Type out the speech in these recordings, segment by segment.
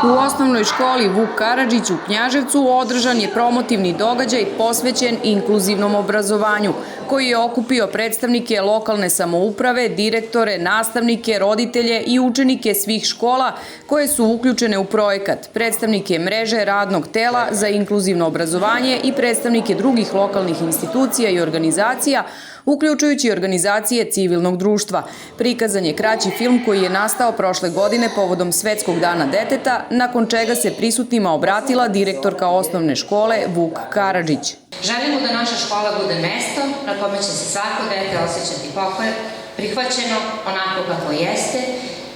U osnovnoj školi Vuk Karadžić u Knjaževcu održan je promotivni događaj posvećen inkluzivnom obrazovanju, koji je okupio predstavnike lokalne samouprave, direktore, nastavnike, roditelje i učenike svih škola koje su uključene u projekat, predstavnike mreže radnog tela za inkluzivno obrazovanje i predstavnike drugih lokalnih institucija i organizacija, uključujući organizacije civilnog društva. Prikazan je kraći film koji je nastao prošle godine povodom Svetskog dana deteta, nakon čega se prisutnima obratila direktorka osnovne škole Vuk Karadžić. Želimo da naša škola bude mesto na kome će se svako dete osjećati prihvaćeno onako kako jeste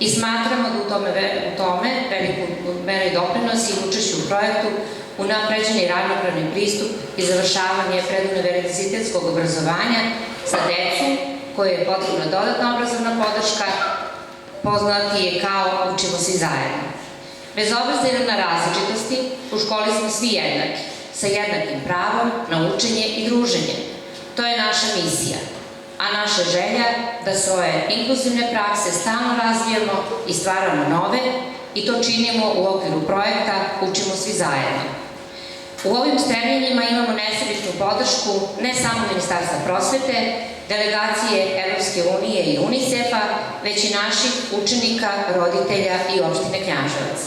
i smatramo da u tome veliku meru i doprinos i učešću u projektu unapređeni ravnopravni pristup i završavanje preduniverzitetskog obrazovanja za decu koje je potrebna dodatna obrazovna podrška, poznati je kao učimo svi zajedno. Bez obzira na različitosti, u školi smo svi jednaki, sa jednakim pravom na učenje i druženje. To je naša misija, a naša želja da svoje inkluzivne prakse stalno razvijamo i stvaramo nove i to činimo u okviru projekta Učimo svi zajedno. U ovim stremljenjima imamo nesebičnu podršku ne samo Ministarstva prosvete, delegacije Evropske unije i UNICEF-a, već i naših učenika, roditelja i opštine Knjaževac.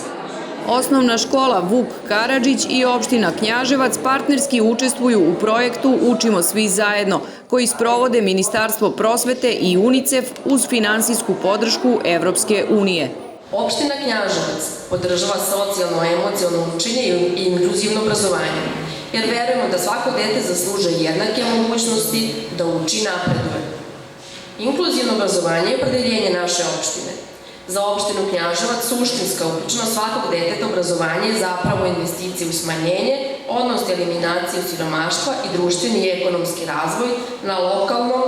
Osnovna škola Vuk Karadžić i opština Knjaževac partnerski učestvuju u projektu Učimo svi zajedno, koji sprovode Ministarstvo prosvete i UNICEF uz finansijsku podršku Evropske unije. Opština Knjaževac podržava socijalno-emocionalno učenje i inkluzivno obrazovanje, jer verujemo da svako dete zaslužuje jednake mogućnosti da uči i napreduje. Inkluzivno obrazovanje je opredeljenje naše opštine. Za opštinu Knjaževac suštinska uključenost svakog deteta obrazovanje je zapravo investicija u smanjenje, odnosno eliminaciju siromaštva i društveni i ekonomski razvoj na lokalnom,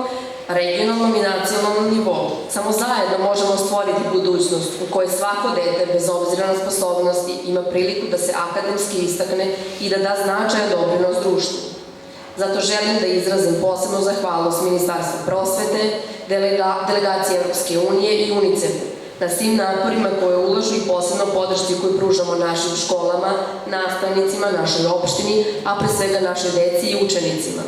regionalnom i nacionalnom nivou. Samo zajedno možemo stvoriti budućnost u kojoj svako dete, bez obzira na sposobnosti, ima priliku da se akademski istakne i da da značajan doprinos društvu. Zato želim da izrazim posebnu zahvalnost Ministarstvu prosvete, delegacije Evropske unije i UNICEF-u na svim naporima koje ulažu i posebno podršci koju pružamo našim školama, nastavnicima, našoj opštini, a pre svega našoj deci i učenicima.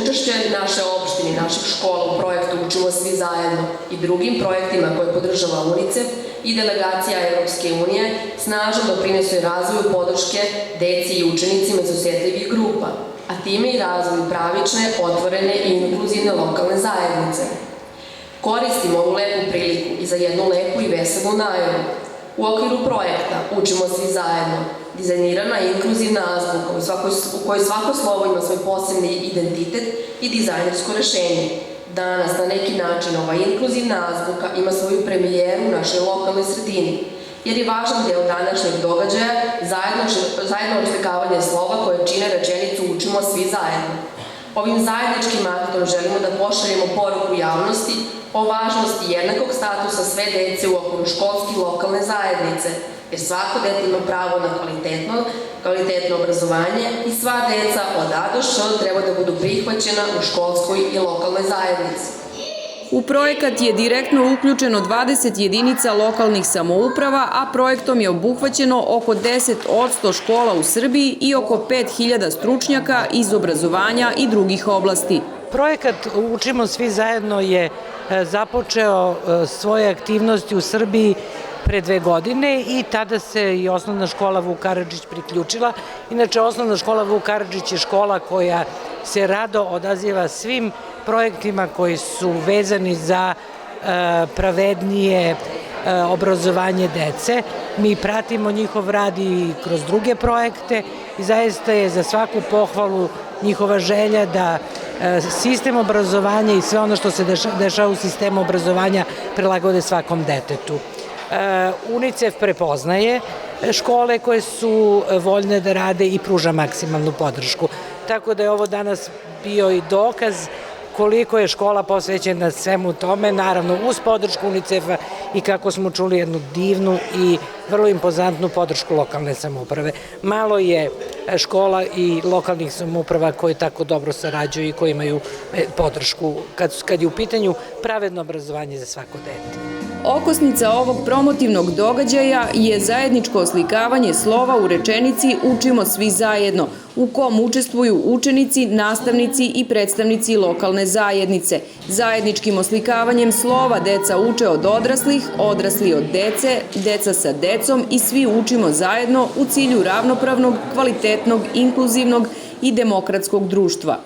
Učešće naše opštine, naših škola u projektu Učimo svi zajedno i drugim projektima koje podržava UNICEF i delegacija Evropske unije snažno doprinosuje razvoju podrške deci i učenicima iz osetljivih grupa, a time i razvoju pravične, otvorene i inkluzivne lokalne zajednice. Koristimo ovu lepu priliku i za jednu lepu i veselu najavu. U okviru projekta Učimo svi zajedno dizajnirana je inkluzivna azbuka u kojoj svako slovo ima svoj posebni identitet i dizajnersko rešenje. Danas na neki način ova inkluzivna azbuka ima svoju premijeru u našoj lokalnoj sredini, jer je važan deo današnjeg događaja zajedno odslikavanje slova koje čine rečenicu Učimo svi zajedno. Ovim zajedničkim aktom želimo da pošaljemo poruku javnosti o važnosti jednakog statusa sve dece u okviru školske i lokalne zajednice, jer svako dete ima pravo na kvalitetno obrazovanje i sva deca od A do Š treba da budu prihvaćena u školskoj i lokalnoj zajednici. U projekat je direktno uključeno 20 jedinica lokalnih samouprava, a projektom je obuhvaćeno oko 10% škola u Srbiji i oko 5000 stručnjaka iz obrazovanja i drugih oblasti. Projekat Učimo svi zajedno je započeo svoje aktivnosti u Srbiji pre 2 godine i tada se i osnovna škola Vuk Karadžić priključila. Inače, osnovna škola Vuk Karadžić je škola koja se rado odaziva svim projektima koji su vezani za pravednije obrazovanje dece. Mi pratimo njihov rad i kroz druge projekte i zaista je za svaku pohvalu njihova želja da sistem obrazovanja i sve ono što se dešava u sistemu obrazovanja prilagode svakom detetu. UNICEF prepoznaje škole koje su voljne da rade i pruža maksimalnu podršku. Tako da je ovo danas bio i dokaz koliko je škola posvećena svemu tome, naravno uz podršku UNICEF-a i kako smo čuli jednu divnu i vrlo impozantnu podršku lokalne samouprave. Malo je škola i lokalnih samouprava koje tako dobro sarađuju i koji imaju podršku kad je u pitanju pravedno obrazovanje za svako dete. Okosnica ovog promotivnog događaja je zajedničko oslikavanje slova u rečenici Učimo svi zajedno, u kom učestvuju učenici, nastavnici i predstavnici lokalne zajednice. Zajedničkim oslikavanjem slova deca uče od odraslih, odrasli od dece, deca sa decom i svi učimo zajedno u cilju ravnopravnog, kvalitetnog, inkluzivnog i demokratskog društva.